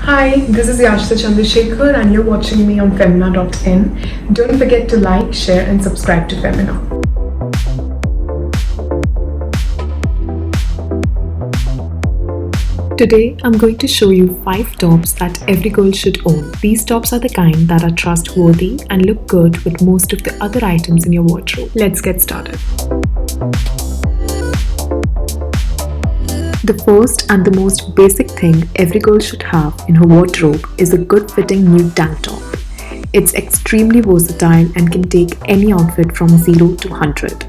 Hi, this is Yashita Chandrasekhar and you're watching me on Femina.in. Don't forget to like, share and subscribe to Femina. Today, I'm going to show you 5 tops that every girl should own. These tops are the kind that are trustworthy and look good with most of the other items in your wardrobe. Let's get started. The first and the most basic thing every girl should have in her wardrobe is a good fitting nude tank top. It's extremely versatile and can take any outfit from 0 to 100.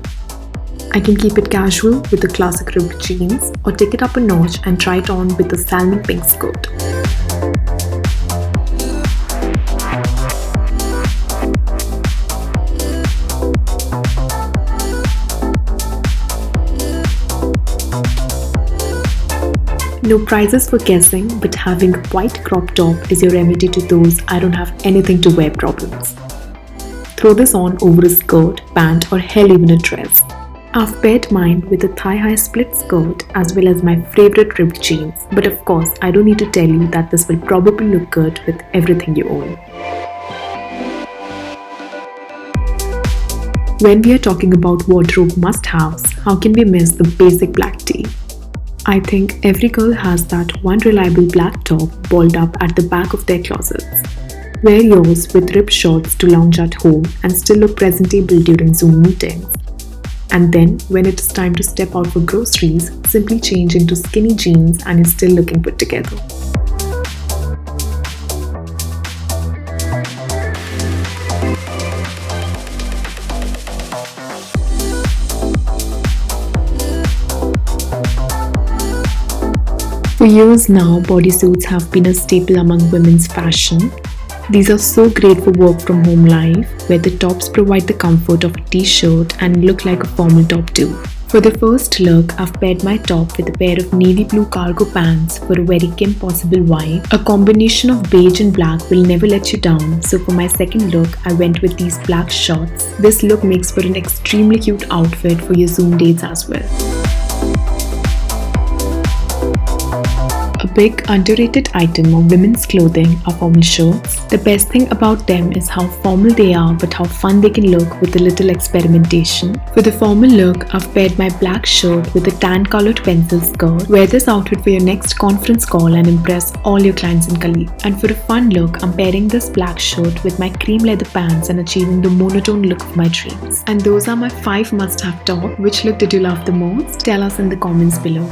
I can keep it casual with the classic ripped jeans or take it up a notch and try it on with a salmon pink skirt. No prizes for guessing, but having a white crop top is your remedy to those I don't have anything to wear problems. Throw this on over a skirt, pant or hell even a dress. I've paired mine with a thigh-high split skirt as well as my favorite ripped jeans, but of course I don't need to tell you that this will probably look good with everything you own. When we are talking about wardrobe must-haves, how can we miss the basic black tee? I think every girl has that one reliable black top balled up at the back of their closets. Wear yours with ripped shorts to lounge at home and still look presentable during Zoom meetings. And then, when it is time to step out for groceries, simply change into skinny jeans and you're still looking put together. For years now, bodysuits have been a staple among women's fashion. These are so great for work from home life, where the tops provide the comfort of a t-shirt and look like a formal top too. For the first look, I've paired my top with a pair of navy blue cargo pants for a very Kim Possible vibe. A combination of beige and black will never let you down, so for my second look, I went with these black shorts. This look makes for an extremely cute outfit for your Zoom dates as well. A big underrated item of women's clothing are formal shirts. The best thing about them is how formal they are but how fun they can look with a little experimentation. For the formal look, I've paired my black shirt with a tan colored pencil skirt. Wear this outfit for your next conference call and impress all your clients and colleagues. And for a fun look, I'm pairing this black shirt with my cream leather pants and achieving the monotone look of my dreams. And those are my 5 must-have tops. Which look did you love the most? Tell us in the comments below.